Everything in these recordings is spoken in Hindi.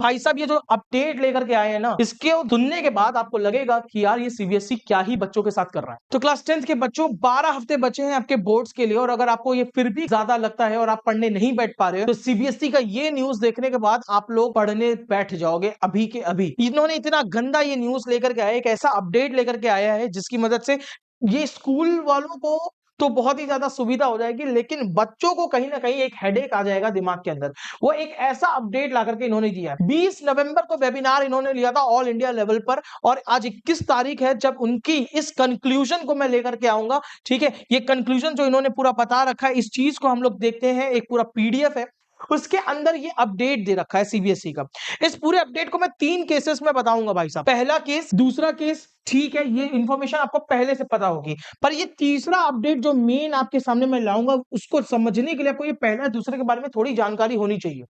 भाई साहब ये जो अपडेट लेकर के आए हैं ना, इसके सुनने के बाद आपको लगेगा कि यार ये सीबीएसई क्या ही बच्चों के साथ कर रहा है। तो क्लास 10th के बच्चों 12 हफ्ते बचे हैं आपके बोर्ड्स के लिए, और अगर आपको ये फिर भी ज्यादा लगता है और आप पढ़ने नहीं बैठ पा रहे हो, तो सीबीएसई का ये न्यूज देखने के बाद आप लोग पढ़ने बैठ जाओगे अभी के अभी। इन्होंने इतना गंदा ये न्यूज लेकर के आया, एक ऐसा अपडेट लेकर के आया है जिसकी मदद से ये स्कूल वालों को तो बहुत ही ज्यादा सुविधा हो जाएगी, लेकिन बच्चों को कहीं ना कहीं एक हेडेक आ जाएगा दिमाग के अंदर। वो एक ऐसा अपडेट ला करके इन्होंने दिया है। 20 नवंबर को वेबिनार इन्होंने लिया था ऑल इंडिया लेवल पर, और आज 21 तारीख है जब उनकी इस कंक्लूजन को मैं लेकर के आऊंगा। ठीक है, ये कंक्लूजन जो इन्होंने पूरा बता रखा है, इस चीज को हम लोग देखते हैं। एक पूरा पीडीएफ है, उसके अंदर ये अपडेट दे रखा है सीबीएसई का। इस पूरे अपडेट को मैं 3 केसेस में बताऊंगा भाई साहब। पहला केस, दूसरा केस, ठीक है, ये इंफॉर्मेशन आपको पहले से पता होगी, पर ये तीसरा अपडेट जो मेन आपके सामने मैं लाऊंगा, उसको समझने के लिए आपको ये पहला दूसरे के बारे में थोड़ी जानकारी होनी चाहिए।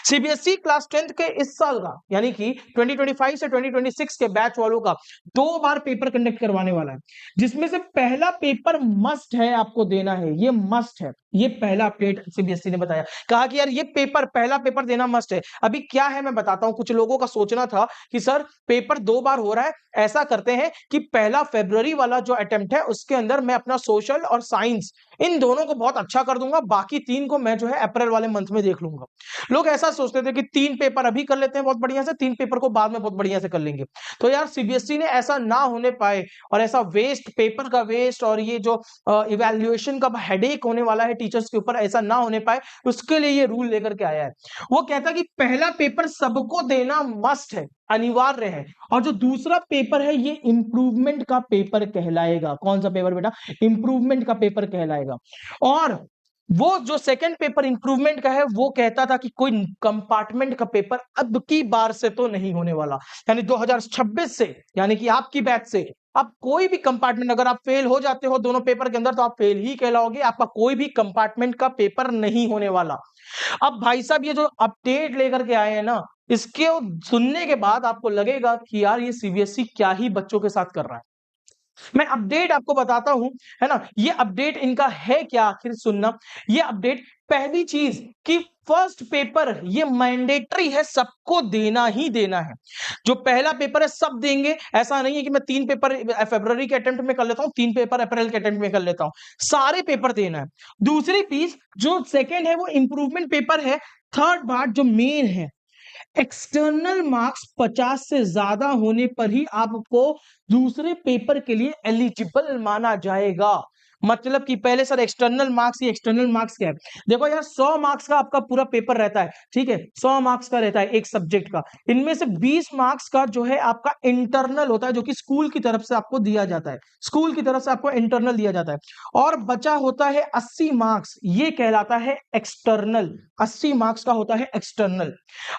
सीबीएसई क्लास 10th के इस साल का, यानी कि 2025 से 2026 के बैच वालों का 2 बार पेपर कंडक्ट करवाने वाला है, जिसमें से पहला पेपर मस्ट है, आपको देना है, ये मस्ट है। ये पहला अपडेट सीबीएसई ने बताया, कहा कि यार ये पेपर, पहला पेपर देना मस्ट है। अभी क्या है मैं बताता हूं। कुछ लोगों का सोचना था कि सर पेपर 2 बार हो रहा है, ऐसा करते हैं कि पहला फरवरी वाला जो अटेम्प्ट है उसके अंदर मैं अपना सोशल और साइंस इन दोनों को बहुत अच्छा कर दूंगा, बाकी 3 को मैं जो है अप्रैल वाले मंथ में देख लूंगा। लोग ऐसा सोचते थे कि 3 पेपर अभी कर लेते हैं बहुत बढ़िया से, 3 पेपर को बाद में बहुत बढ़िया से कर लेंगे। तो यार सीबीएसई ने ऐसा ना होने पाए, और ऐसा वेस्ट, पेपर का वेस्ट और ये जो इवैल्यूएशन का हेडेक होने वाला है टीचर्स के ऊपर, ऐसा ना होने पाए, उसके लिए ये रूल लेकर के आया है। वो कहता है कि पहला पेपर सबको देना मस्ट है, अनिवार्य है, और जो दूसरा पेपर है ये इंप्रूवमेंट का पेपर कहलाएगा। कौन सा पेपर बेटा? इंप्रूवमेंट का पेपर कहलाएगा। और वो जो सेकंड पेपर इंप्रूवमेंट का है, वो कहता था कि कोई कंपार्टमेंट का पेपर अब की बार से तो नहीं होने वाला, यानी 2026 से, यानी कि आपकी बैच से अब कोई भी कंपार्टमेंट, अगर आप फेल हो जाते हो दोनों पेपर के अंदर तो आप फेल ही कहलाओगे, आपका कोई भी कंपार्टमेंट का पेपर नहीं होने वाला। अब भाई साहब ये जो अपडेट लेकर के आए हैं ना, इसके सुनने के बाद आपको लगेगा कि यार ये सीबीएसई क्या ही बच्चों के साथ कर रहा है। मैं अपडेट आपको बताता हूं, है ना। ये अपडेट इनका है क्या, आखिर सुनना। ये अपडेट, पहली चीज कि फर्स्ट पेपर ये मैंडेटरी है, सबको देना ही देना है। जो पहला पेपर है सब देंगे, ऐसा नहीं है कि मैं 3 पेपर फरवरी के अटेम्प्ट में कर लेता हूं, 3 पेपर अप्रैल के अटेम्प्ट में कर लेता हूं, सारे पेपर देना है। दूसरी चीज जो सेकेंड है वो इंप्रूवमेंट पेपर है। थर्ड बात जो मेन है, एक्सटर्नल मार्क्स 50 से ज्यादा होने पर ही आपको दूसरे पेपर के लिए एलिजिबल माना जाएगा। मतलब कि पहले सर एक्सटर्नल मार्क्स, ये एक्सटर्नल मार्क्स क्या है? देखो यार 100 मार्क्स का आपका पूरा पेपर रहता है, ठीक है, 100 मार्क्स का रहता है एक सब्जेक्ट का। इनमें से 20 मार्क्स का जो है आपका इंटरनल होता है, जो कि स्कूल की तरफ से आपको दिया जाता है, स्कूल की तरफ से आपको इंटरनल दिया जाता है। और बचा होता है 80 मार्क्स, ये कहलाता है एक्सटर्नल। 80 मार्क्स का होता है एक्सटर्नल।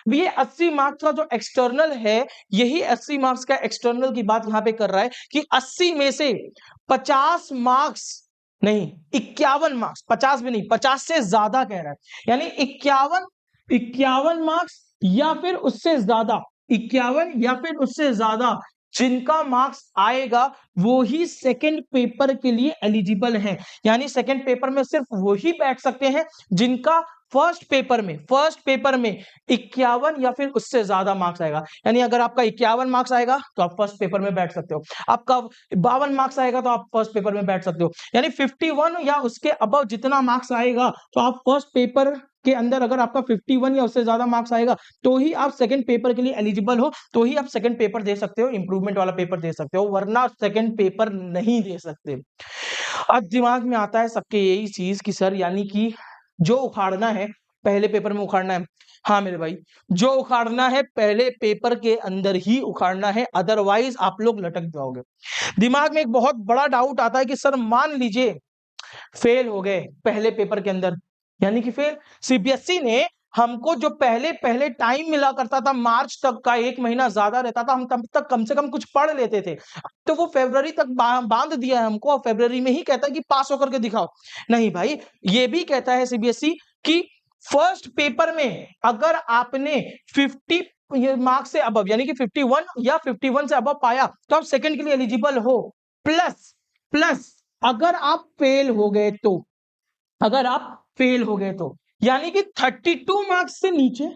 ये 80 मार्क्स का जो एक्सटर्नल है, यही 80 मार्क्स का एक्सटर्नल की बात यहां पे कर रहा है कि 80 में से 50 मार्क्स नहीं, 51 मार्क्स, 50 भी नहीं, 50 से ज्यादा कह रहा है, यानी 51, 51 मार्क्स या फिर उससे ज्यादा, 51 या फिर उससे ज्यादा जिनका मार्क्स आएगा वो ही सेकंड पेपर के लिए एलिजिबल है। यानी सेकंड पेपर में सिर्फ वही बैठ सकते हैं जिनका फर्स्ट पेपर में 51 या फिर उससे ज्यादा मार्क्स आएगा। यानी अगर आपका 51 मार्क्स आएगा तो आप फर्स्ट पेपर में बैठ सकते हो, आपका 52 मार्क्स आएगा तो आप फर्स्ट पेपर में बैठ सकते हो। यानी 51 या उसके अबव जितना मार्क्स आएगा तो आप फर्स्ट पेपर के अंदर, अगर आपका 51 या उससे ज्यादा मार्क्स आएगा तो ही आप सेकंड पेपर के लिए एलिजिबल हो, तो ही आप सेकंड पेपर दे सकते हो, इंप्रूवमेंट वाला पेपर दे सकते हो, वरना सेकंड पेपर नहीं दे सकते। अब दिमाग में आता है सबके यही चीज कि सर यानी कि जो उखाड़ना है पहले पेपर में उखाड़ना है। हाँ मेरे भाई, जो उखाड़ना है पहले पेपर के अंदर ही उखाड़ना है, अदरवाइज आप लोग लटक जाओगे। दिमाग में एक बहुत बड़ा डाउट आता है कि सर मान लीजिए फेल हो गए पहले पेपर के अंदर, यानी कि फेल। सीबीएसई ने हमको जो पहले पहले टाइम मिला करता था, मार्च तक का 1 महीना ज्यादा रहता था, हम तब तक कम से कम कुछ पढ़ लेते थे, तो वो फरवरी तक बांध दिया है हमको, और फरवरी में ही कहता है कि पास होकर के दिखाओ। नहीं भाई, ये भी कहता है सीबीएसई कि फर्स्ट पेपर में अगर आपने 50 मार्क्स से अबव, यानी कि 51 या 51 से अबव पाया तो आप सेकंड के लिए एलिजिबल हो। प्लस प्लस अगर आप फेल हो गए तो, अगर आप फेल हो गए तो, यानी कि 32 मार्क्स से नीचे,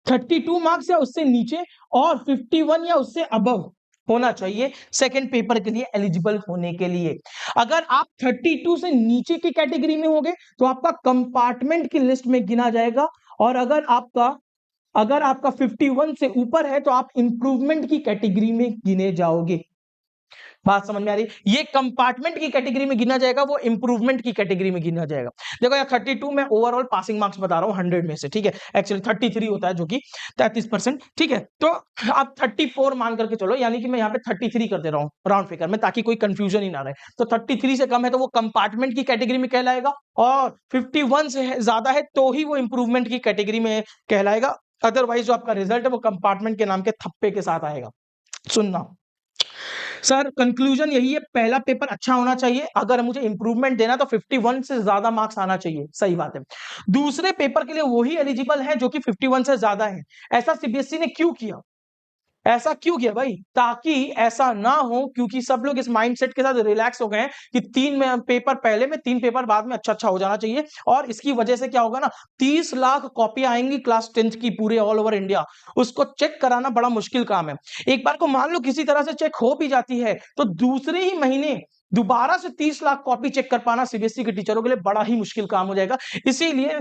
32 मार्क्स या उससे नीचे और 51 या उससे अबव होना चाहिए सेकंड पेपर के लिए एलिजिबल होने के लिए। अगर आप 32 से नीचे की कैटेगरी में होगे तो आपका कंपार्टमेंट की लिस्ट में गिना जाएगा, और अगर आपका 51 से ऊपर है तो आप इंप्रूवमेंट की कैटेगरी में गिने जाओगे। बात समझ में आ रही है? ये कंपार्टमेंट की कैटेगरी में गिना जाएगा, वो इंप्रूवमेंट की कैटेगरी में गिना जाएगा। देखो यार 32 में ओवरऑल पासिंग मार्क्स बता रहा हूं 100 में से, ठीक है, एक्चुअली 33 होता है जो कि 33%, ठीक है। तो आप 34 मान करके चलो, यानी कि मैं यहाँ पे 33 कर दे रहा हूँ राउंड फिगर में, ताकि कोई कंफ्यूजन ही ना रहे। तो 33 से कम है तो वो कंपार्टमेंट की कैटेगरी में कहलाएगा, और 51 से ज्यादा है तो ही वो इंप्रूवमेंट की कैटेगरी में कहलाएगा। अदरवाइज जो आपका रिजल्ट है वो कंपार्टमेंट के नाम के थप्पे के साथ आएगा। सुनना सर, कंक्लूजन यही है, पहला पेपर अच्छा होना चाहिए, अगर मुझे इंप्रूवमेंट देना तो 51 से ज्यादा मार्क्स आना चाहिए, सही बात है। दूसरे पेपर के लिए वही एलिजिबल है जो कि 51 से ज्यादा है। ऐसा सीबीएसई ने क्यों किया? ऐसा क्यों किया भाई? ताकि ऐसा ना हो, क्योंकि सब लोग इस माइंडसेट के साथ रिलैक्स हो गए हैं कि 3 पेपर पहले में 3 पेपर बाद में अच्छा अच्छा हो जाना चाहिए, और इसकी वजह से क्या होगा ना, 30 लाख कॉपियां आएंगी क्लास 10th की पूरे ऑल ओवर इंडिया, उसको चेक कराना बड़ा मुश्किल काम है। एक बार को मान लो किसी तरह से चेक हो भी जाती है तो दूसरे ही महीने दोबारा से 30 लाख कॉपी चेक कर पाना सीबीएसई के टीचरों के लिए बड़ा ही मुश्किल काम हो जाएगा। इसीलिए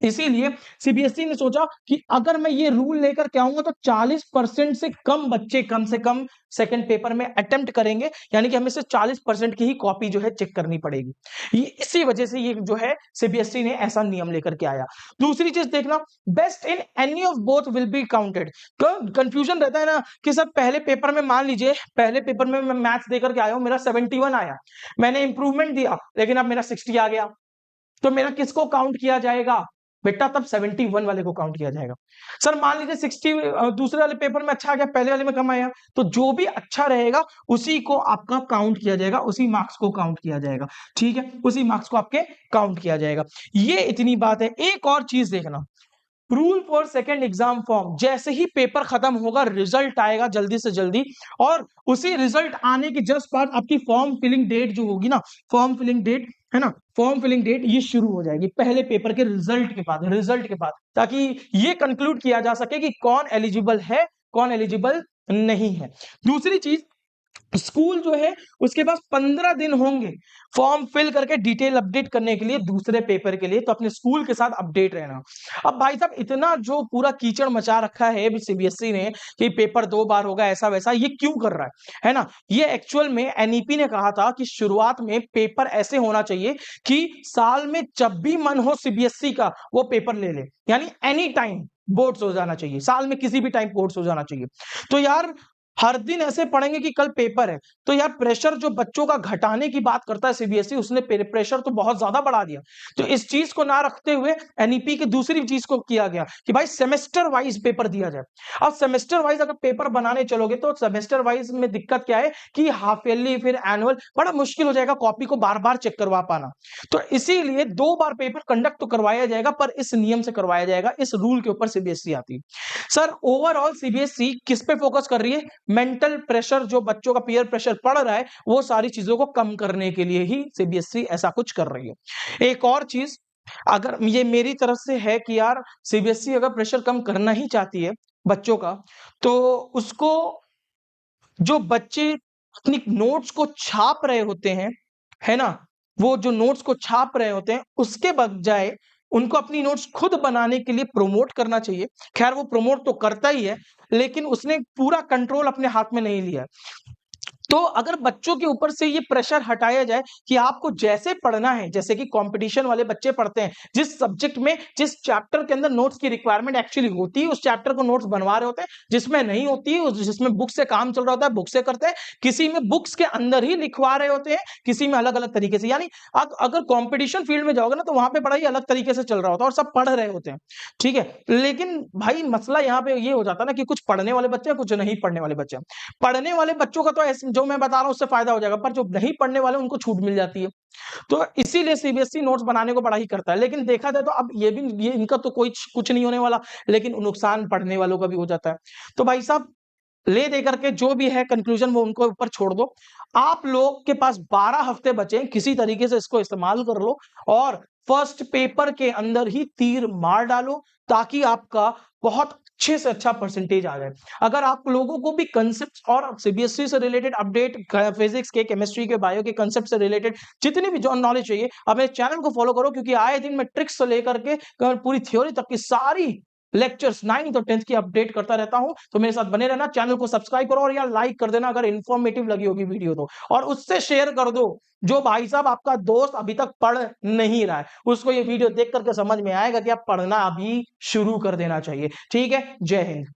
इसीलिए सीबीएसई ने सोचा कि अगर मैं ये रूल लेकर के आऊंगा तो 40% से कम बच्चे कम से कम सेकंड पेपर में अटेम्प्ट करेंगे, यानी कि हमें से 40% की ही कॉपी जो है चेक करनी पड़ेगी। ये इसी वजह से ये जो है सीबीएसई ने ऐसा नियम लेकर के आया। दूसरी चीज देखना, best in any of both will be counted. Confusion रहता है ना कि सर पहले पेपर में, मान लीजिए पहले पेपर में मैं मैथ्स देकर के आया हूं, मेरा 71 आया, मैंने इंप्रूवमेंट दिया लेकिन अब मेरा 60 आ गया, तो मेरा किसको काउंट किया जाएगा? बेटा तब 71 वाले को काउंट किया जाएगा। सर मान लीजिए 60 दूसरे वाले पेपर में अच्छा आ गया, पहले वाले में कम आया, तो जो भी अच्छा रहेगा उसी को आपका काउंट किया जाएगा, उसी मार्क्स को काउंट किया जाएगा, ठीक है, उसी मार्क्स को आपके काउंट किया जाएगा। ये इतनी बात है। एक और चीज देखना, rule for second exam form, जैसे ही पेपर खत्म होगा रिजल्ट आएगा जल्दी से जल्दी, और उसी रिजल्ट आने के जस्ट बाद आपकी फॉर्म फिलिंग डेट जो होगी ना, फॉर्म फिलिंग डेट है ना, फॉर्म फिलिंग डेट ये शुरू हो जाएगी पहले पेपर के रिजल्ट के बाद, ताकि ये कंक्लूड किया जा सके कि कौन एलिजिबल है कौन एलिजिबल नहीं है। दूसरी चीज, स्कूल जो है उसके पास 15 दिन होंगे फॉर्म फिल करके डिटेल अपडेट करने के लिए दूसरे पेपर के लिए, तो अपने स्कूल के साथ अपडेट रहना। अब भाई साहब इतना जो पूरा कीचड़ मचा रखा है सीबीएसई ने कि पेपर 2 बार होगा ऐसा वैसा, ये क्यों कर रहा है ना? ये एक्चुअल में एनईपी ने कहा था कि शुरुआत में पेपर ऐसे होना चाहिए कि साल में जब भी मन हो सीबीएसई का वो पेपर ले ले, यानी एनी टाइम बोर्ड्स हो जाना चाहिए, साल में किसी भी टाइम बोर्ड्स हो जाना चाहिए। तो यार हर दिन ऐसे पढ़ेंगे कि कल पेपर है, तो यार प्रेशर जो बच्चों का घटाने की बात करता है सीबीएसई, उसने प्रेशर तो बहुत ज्यादा बढ़ा दिया। तो इस चीज को ना रखते हुए एनईपी की दूसरी चीज को किया गया कि भाई सेमेस्टर वाइज पेपर दिया जाए। अब सेमेस्टर वाइज अगर पेपर बनाने चलोगे तो सेमेस्टर वाइज में दिक्कत क्या है कि हाफ ईयरली फिर एनुअल बड़ा मुश्किल हो जाएगा, कॉपी को बार बार चेक करवा पाना। तो इसीलिए 2 बार पेपर कंडक्ट तो करवाया जाएगा, पर इस नियम से करवाया जाएगा, इस रूल के ऊपर सीबीएसई आती है। सर ओवरऑल सीबीएसई किस पे फोकस कर रही है? मेंटल प्रेशर, जो बच्चों का पीयर प्रेशर पड़ रहा है वो सारी चीजों को कम करने के लिए ही सीबीएसई ऐसा कुछ कर रही है। एक और चीज, अगर ये मेरी तरफ से है कि यार सीबीएसई अगर प्रेशर कम करना ही चाहती है बच्चों का, तो उसको जो बच्चे अपनी नोट्स को छाप रहे होते हैं, है ना, वो जो नोट्स को छाप रहे होते हैं उसके बजाय उनको अपनी नोट्स खुद बनाने के लिए प्रमोट करना चाहिए। खैर वो प्रमोट तो करता ही है, लेकिन उसने पूरा कंट्रोल अपने हाथ में नहीं लिया। तो अगर बच्चों के ऊपर से ये प्रेशर हटाया जाए कि आपको जैसे पढ़ना है, जैसे कि कंपटीशन वाले बच्चे पढ़ते हैं, जिस सब्जेक्ट में जिस चैप्टर के अंदर नोट्स की रिक्वायरमेंट एक्चुअली होती है उस चैप्टर को नोट्स बनवा रहे होते हैं, जिसमें नहीं होती है जिसमें बुक से काम चल रहा होता है बुक से करते हैं, किसी में बुक्स के अंदर ही लिखवा रहे होते हैं, किसी में अलग अलग तरीके से। यानी अगर कॉम्पिटिशन फील्ड में जाओगे ना तो वहां पे बड़ा ही अलग तरीके से चल रहा होता है और सब पढ़ रहे होते हैं, ठीक है। लेकिन भाई मसला यहाँ पे ये हो जाता है ना कि कुछ पढ़ने वाले बच्चे हैं, कुछ नहीं पढ़ने वाले बच्चे हैं। पढ़ने वाले बच्चों का तो जो मैं बता रहा हूं उससे फायदा हो जाएगा, पर जो नहीं पढ़ने वाले उनको छूट मिल जाती है। तो इसीलिए सीबीएसई नोट्स बनाने को बड़ा ही करता है। लेकिन देखा जाए तो अब ये इनका तो कोई कुछ नहीं होने वाला, लेकिन नुकसान पढ़ने वालों का भी हो जाता है। तो भाई साहब ले दे करके जो भी है कंक्लूजन वो उनको ऊपर छोड़ दो। आप लोग के पास 12 हफ्ते बचे, किसी तरीके से इसको इस्तेमाल कर लो और फर्स्ट पेपर के अंदर ही तीर मार डालो, ताकि आपका बहुत अच्छे से अच्छा परसेंटेज आ जाए। अगर आप लोगों को भी कंसेप्ट और सीबीएसई से रिलेटेड अपडेट, फिजिक्स के, केमिस्ट्री के, बायो के कंसेप्ट से रिलेटेड जितनी भी जो नॉलेज चाहिए, आप मेरे चैनल को फॉलो करो, क्योंकि आए दिन मैं ट्रिक्स से लेकर के पूरी थ्योरी तक की सारी लेक्चर्स 9th और 10th की अपडेट करता रहता हूं। तो मेरे साथ बने रहना, चैनल को सब्सक्राइब करो और यार लाइक कर देना अगर इन्फॉर्मेटिव लगी होगी वीडियो तो, और उससे शेयर कर दो जो भाई साहब आपका दोस्त अभी तक पढ़ नहीं रहा है, उसको ये वीडियो देख करके समझ में आएगा कि अब पढ़ना अभी शुरू कर देना चाहिए। ठीक है, जय हिंद।